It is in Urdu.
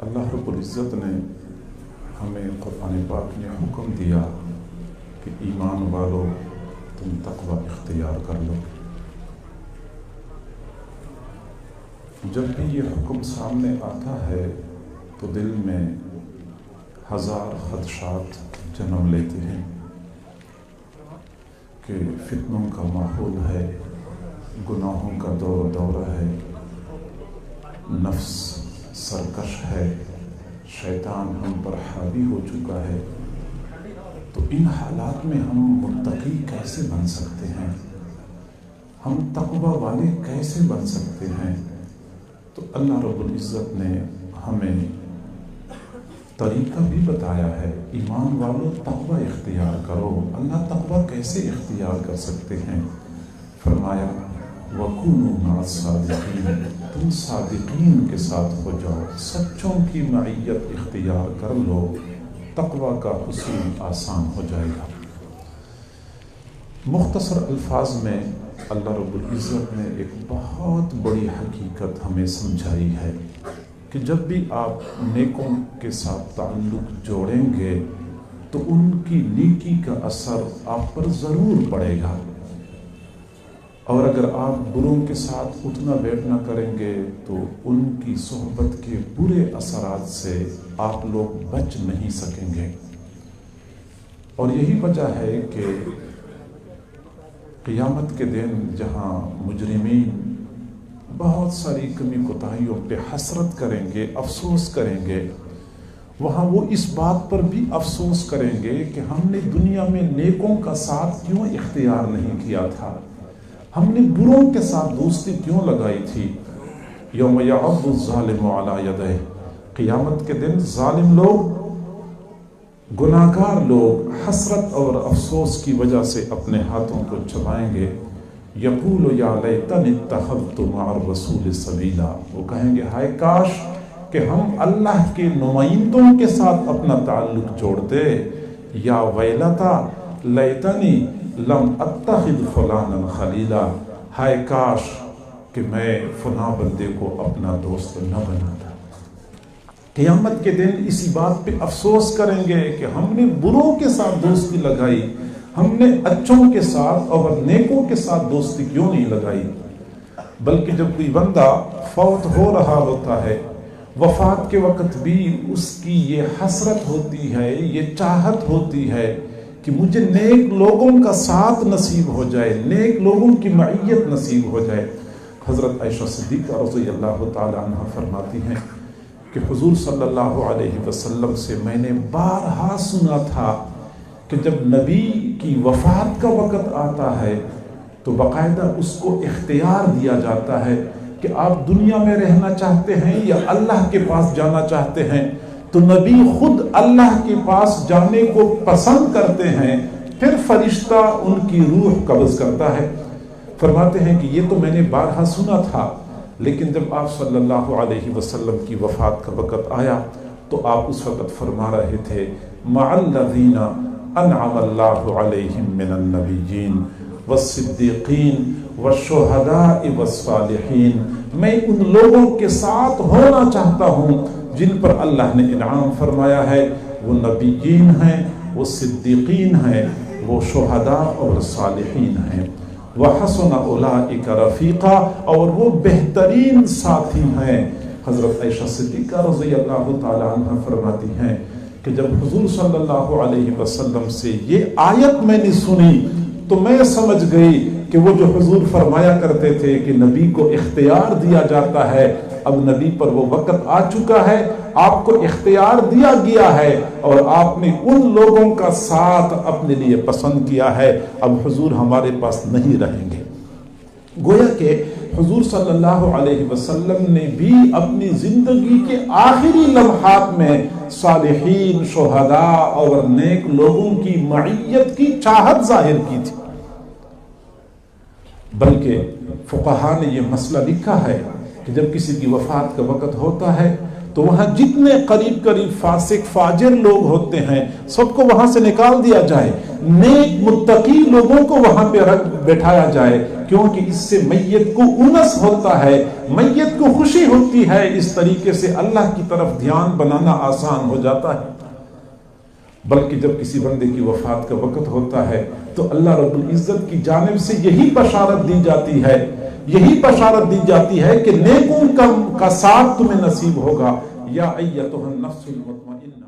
اللہ رب العزت نے ہمیں قرآن پاک نے حکم دیا کہ ایمان والو تم تقوی اختیار کر لو۔ جب بھی یہ حکم سامنے آتا ہے تو دل میں ہزار خدشات جنم لیتے ہیں کہ فتنوں کا ماحول ہے، گناہوں کا دورہ ہے، نفس سرکش ہے، شیطان ہم پر حاوی ہو چکا ہے۔ تو ان حالات میں ہم متقی کیسے بن سکتے ہیں، ہم تقوی والے کیسے بن سکتے ہیں؟ تو اللہ رب العزت نے ہمیں طریقہ بھی بتایا ہے، ایمان والو تقوی اختیار کرو۔ اللہ تقوی کیسے اختیار کر سکتے ہیں؟ فرمایا وَكُونُوا مَعَ الصَّادِقِينَ، تم صادقین کے ساتھ ہو جاؤ، سچوں کی معیت اختیار کر لو، تقوی کا حصول آسان ہو جائے گا۔ مختصر الفاظ میں اللہ رب العزت نے ایک بہت بڑی حقیقت ہمیں سمجھائی ہے کہ جب بھی آپ نیکوں کے ساتھ تعلق جوڑیں گے تو ان کی نیکی کا اثر آپ پر ضرور پڑے گا، اور اگر آپ بروں کے ساتھ اٹھنا بیٹھنا کریں گے تو ان کی صحبت کے برے اثرات سے آپ لوگ بچ نہیں سکیں گے۔ اور یہی وجہ ہے کہ قیامت کے دن جہاں مجرمین بہت ساری کمی کوتاہیوں پہ حسرت کریں گے، افسوس کریں گے، وہاں وہ اس بات پر بھی افسوس کریں گے کہ ہم نے دنیا میں نیکوں کا ساتھ کیوں اختیار نہیں کیا تھا، ہم نے بروں کے ساتھ دوستی کیوں لگائی تھی۔ یوم یعض الظالم علی یدیہ، قیامت کے دن ظالم لوگ، گناہگار لوگ حسرت اور افسوس کی وجہ سے اپنے ہاتھوں کو چبائیں گے۔ یقول یا لیتنی اتخذت مع الرسول سبیلا، وہ کہیں گے ہائے کاش کہ ہم اللہ کے نمائندوں کے ساتھ اپنا تعلق جوڑتے۔ یا ویلتا لیتنی لم اتخذ فلانا خلیلا، ہائے کاش کہ میں فلاں بندے کو اپنا دوست نہ بناتا۔ قیامت کے دن اسی بات پہ افسوس کریں گے کہ ہم نے بروں کے ساتھ دوستی لگائی، ہم نے اچھوں کے ساتھ اور نیکوں کے ساتھ دوستی کیوں نہیں لگائی۔ بلکہ جب کوئی بندہ فوت ہو رہا ہوتا ہے، وفات کے وقت بھی اس کی یہ حسرت ہوتی ہے، یہ چاہت ہوتی ہے کہ مجھے نیک لوگوں کا ساتھ نصیب ہو جائے، نیک لوگوں کی معیت نصیب ہو جائے۔ حضرت عائشہ صدیقہ رضی اللہ تعالی عنہ فرماتی ہیں کہ حضور صلی اللہ علیہ وسلم سے میں نے بارہا سنا تھا کہ جب نبی کی وفات کا وقت آتا ہے تو باقاعدہ اس کو اختیار دیا جاتا ہے کہ آپ دنیا میں رہنا چاہتے ہیں یا اللہ کے پاس جانا چاہتے ہیں، تو نبی خود اللہ کے پاس جانے کو پسند کرتے ہیں، پھر فرشتہ ان کی روح قبض کرتا ہے۔ فرماتے ہیں کہ یہ تو میں نے بارہا سنا تھا، لیکن جب آپ صلی اللہ علیہ وسلم کی وفات کا وقت آیا تو آپ اس وقت فرما رہے تھے مع الذین انعم اللہ علیہم من النبیین والصدیقین والشہداء والصالحین، میں ان لوگوں کے ساتھ ہونا چاہتا ہوں جن پر اللہ نے انعام فرمایا ہے، وہ نبیین ہیں، وہ صدیقین ہیں، وہ شہداء اور صالحین ہیں۔ وَحَسُنَ أُولَئِكَ رَفِيقًا، اور وہ بہترین ساتھی ہیں۔ حضرت عائشہ صدیقہ رضی اللہ تعالی عنہ فرماتی ہیں کہ جب حضور صلی اللہ علیہ وسلم سے یہ آیت میں نے سنی تو میں سمجھ گئی کہ وہ جو حضور فرمایا کرتے تھے کہ نبی کو اختیار دیا جاتا ہے، اب نبی پر وہ وقت آ چکا ہے، آپ کو اختیار دیا گیا ہے اور آپ نے ان لوگوں کا ساتھ اپنے لیے پسند کیا ہے، اب حضور ہمارے پاس نہیں رہیں گے۔ گویا کہ حضور صلی اللہ علیہ وسلم نے بھی اپنی زندگی کے آخری لمحات میں صالحین، شہداء اور نیک لوگوں کی معیت کی چاہت ظاہر کی تھی۔ بلکہ فقہاء نے یہ مسئلہ لکھا ہے کہ جب کسی کی وفات کا وقت ہوتا ہے تو وہاں جتنے قریب فاسق فاجر لوگ ہوتے ہیں سب کو وہاں سے نکال دیا جائے، نیک متقی لوگوں کو وہاں پہ رکھ بیٹھایا جائے، کیونکہ اس سے میت کو انس ہوتا ہے، میت کو خوشی ہوتی ہے، اس طریقے سے اللہ کی طرف دھیان بنانا آسان ہو جاتا ہے۔ بلکہ جب کسی بندے کی وفات کا وقت ہوتا ہے تو اللہ رب العزت کی جانب سے یہی بشارت دی جاتی ہے، یہی بشارت دی جاتی ہے کہ نیکوں کا ساتھ تمہیں نصیب ہوگا، یا ایتھا النفس المطمئنہ